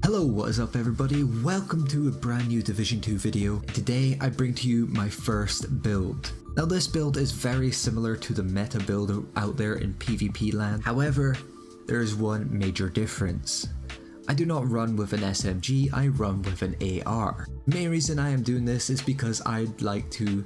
Hello, what is up everybody? Welcome to a brand new Division 2 video. Today I bring to you my first build. Now this build is very similar to the meta build out there in PvP land. However, there is one major difference. I do not run with an SMG, I run with an AR. The main reason I am doing this is because I'd like to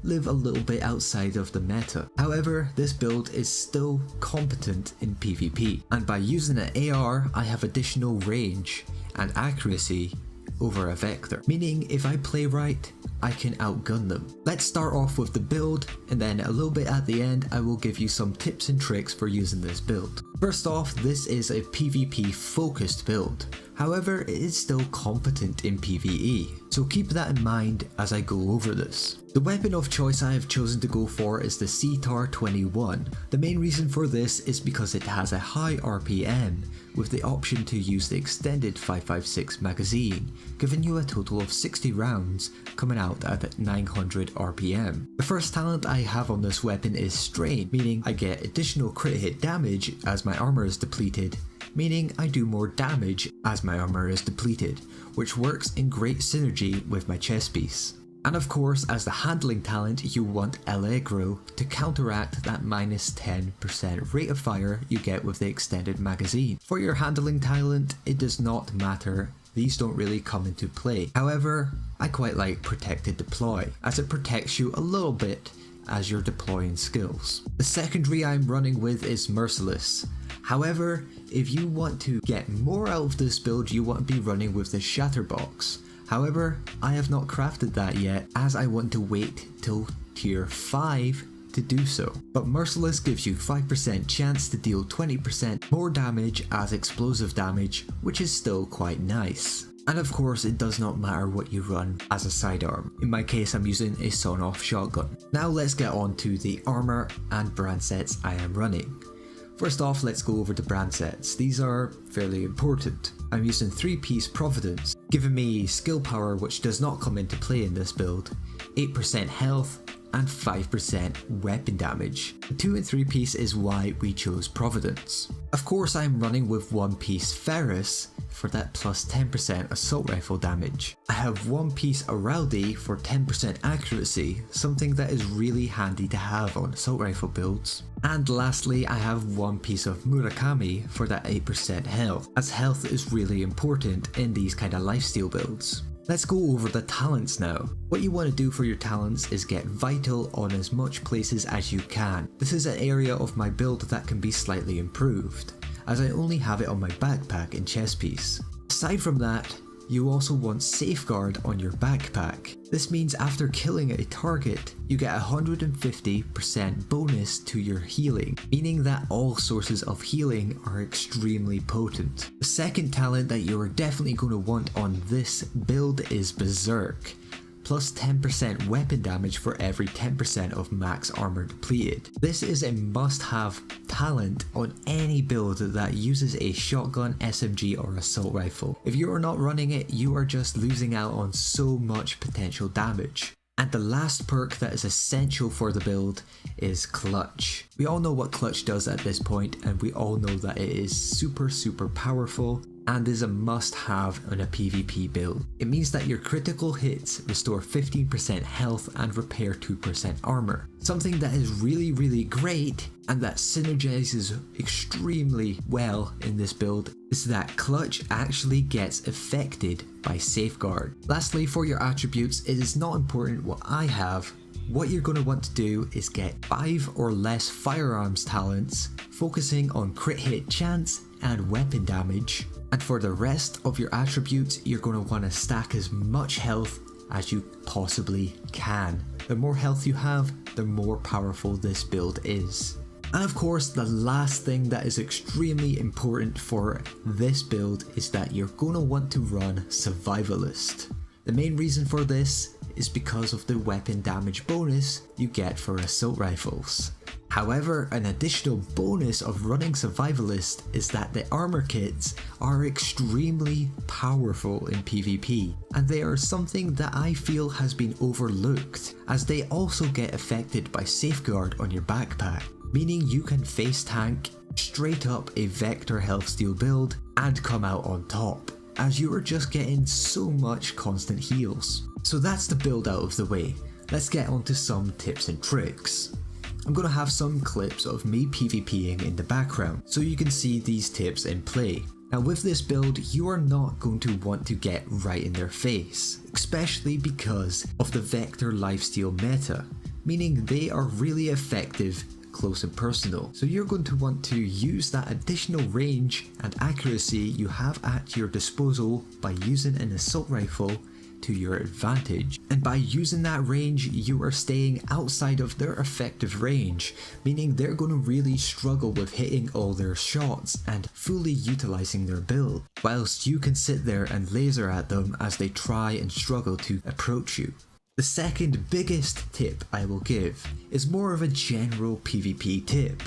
live a little bit outside of the meta. However, this build is still competent in PvP, and by using an AR I have additional range and accuracy over a vector, meaning if I play right, I can outgun them. Let's start off with the build, and then a little bit at the end I will give you some tips and tricks for using this build. First off, this is a PvP focused build. However, it is still competent in PvE, so keep that in mind as I go over this. The weapon of choice I have chosen to go for is the CTAR-21. The main reason for this is because it has a high RPM with the option to use the extended 5.56 magazine, giving you a total of 60 rounds coming out at 900 RPM. The first talent I have on this weapon is Strain, meaning I get additional crit hit damage as my armor is depleted, meaning I do more damage as my armor is depleted, which works in great synergy with my chest piece. And of course, as the handling talent, you want Allegro to counteract that -10% rate of fire you get with the extended magazine. For your handling talent, it does not matter. These don't really come into play. However, I quite like Protected Deploy, as it protects you a little bit as you're deploying skills. The secondary I'm running with is Merciless. However, if you want to get more out of this build, you want to be running with the Shatterbox. However, I have not crafted that yet, as I want to wait till tier 5 to do so. But Merciless gives you 5% chance to deal 20% more damage as explosive damage, which is still quite nice. And of course, it does not matter what you run as a sidearm. In my case, I'm using a sawn-off shotgun. Now let's get on to the armor and brand sets I am running. First off, let's go over the brand sets. These are fairly important. I'm using 3-piece Providence, giving me skill power which does not come into play in this build, 8% health, and 5% weapon damage. The 2 and 3 piece is why we chose Providence. Of course, I'm running with 1 piece Ferris for that plus 10% assault rifle damage. I have 1 piece Araldi for 10% accuracy, something that is really handy to have on assault rifle builds. And lastly, I have 1 piece of Murakami for that 8% health, as health is really important in these kind of lifesteal builds. Let's go over the talents now. What you want to do for your talents is get Vital on as much places as you can. This is an area of my build that can be slightly improved, as I only have it on my backpack and chest piece. Aside from that, you also want Safeguard on your backpack. This means after killing a target, you get 150% bonus to your healing, meaning that all sources of healing are extremely potent. The second talent that you are definitely going to want on this build is Berserk, plus 10% weapon damage for every 10% of max armor depleted. This is a must-have talent on any build that uses a shotgun, SMG or assault rifle. If you are not running it, you are just losing out on so much potential damage. And the last perk that is essential for the build is Clutch. We all know what Clutch does at this point, and we all know that it is super powerful and is a must-have on a PvP build. It means that your critical hits restore 15% health and repair 2% armor. Something that is really great and that synergizes extremely well in this build is that Clutch actually gets affected by Safeguard. Lastly, for your attributes, it is not important what I have. What you're going to want to do is get 5 or less firearms talents, focusing on crit hit chance and weapon damage. And for the rest of your attributes, you're going to want to stack as much health as you possibly can. The more health you have, the more powerful this build is. And of course, the last thing that is extremely important for this build is that you're going to want to run Survivalist. The main reason for this is because of the weapon damage bonus you get for assault rifles. However, an additional bonus of running Survivalist is that the armor kits are extremely powerful in PvP, and they are something that I feel has been overlooked, as they also get affected by Safeguard on your backpack, meaning you can face tank straight up a vector health steal build and come out on top. as you are just getting so much constant heals. So that's the build out of the way. Let's get on to some tips and tricks. I'm going to have some clips of me PvPing in the background so you can see these tips in play. Now with this build, you are not going to want to get right in their face, especially because of the Vector Lifesteal meta, meaning they are really effective close and personal. So you're going to want to use that additional range and accuracy you have at your disposal by using an assault rifle to your advantage. And by using that range, you are staying outside of their effective range, meaning they're going to really struggle with hitting all their shots and fully utilizing their build, whilst you can sit there and laser at them as they try and struggle to approach you. The second biggest tip I will give is more of a general PvP tip,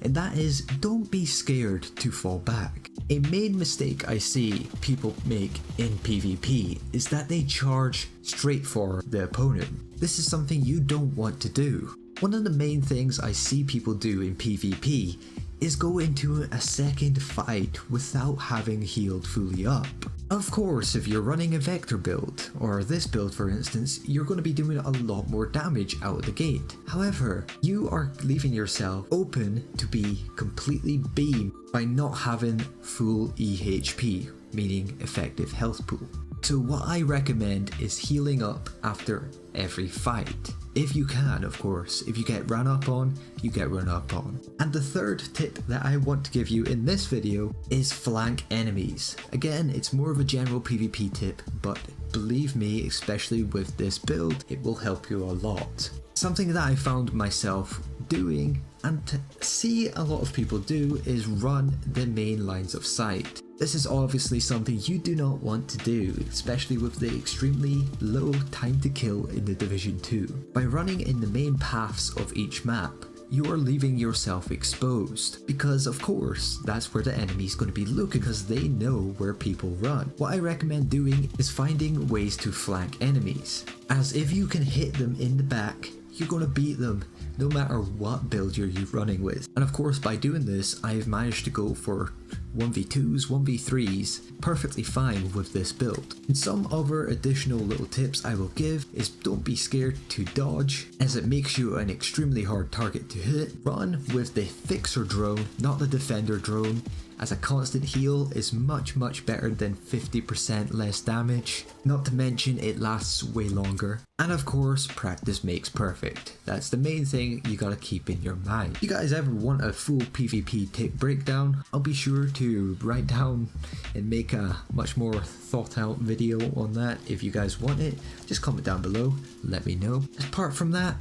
and that is don't be scared to fall back. A main mistake I see people make in PvP is that they charge straight for the opponent. This is something you don't want to do. One of the main things I see people do in PvP is go into a second fight without having healed fully up. Of course, if you're running a Vector build, or this build for instance, you're going to be doing a lot more damage out of the gate. However, you are leaving yourself open to be completely beamed by not having full EHP, meaning effective health pool. So what I recommend is healing up after every fight. If you can, of course. If you get run up on, you get run up on. And the third tip that I want to give you in this video is flank enemies. Again, it's more of a general PvP tip, but believe me, especially with this build, it will help you a lot. Something that I found myself doing and see a lot of people do is run the main lines of sight. This is obviously something you do not want to do, especially with the extremely low time to kill in the Division 2. By running in the main paths of each map, you are leaving yourself exposed, because of course that's where the enemy's going to be looking because they know where people run. What I recommend doing is finding ways to flank enemies, as if you can hit them in the back, you're going to beat them no matter what build you're running with. And of course by doing this, I've managed to go for 1v2s, 1v3s perfectly fine with this build. And some other additional little tips I will give is don't be scared to dodge, as it makes you an extremely hard target to hit. Run with the fixer drone, not the defender drone, as a constant heal is much better than 50% less damage, not to mention it lasts way longer. And of course, practice makes perfect. That's the main thing you gotta keep in your mind. If you guys ever want a full PvP tip breakdown, I'll be sure to write down and make a much more thought out video on that. If you guys want it, just comment down below, let me know. Apart from that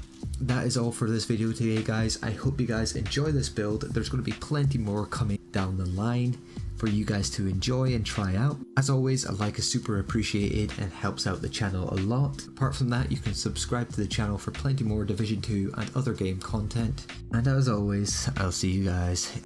is all for this video today, guys. I hope you guys enjoy this build. There's going to be plenty more coming down the line for you guys to enjoy and try out. As always, a like is super appreciated and helps out the channel a lot. Apart from that, you can subscribe to the channel for plenty more Division 2 and other game content. And as always, I'll see you guys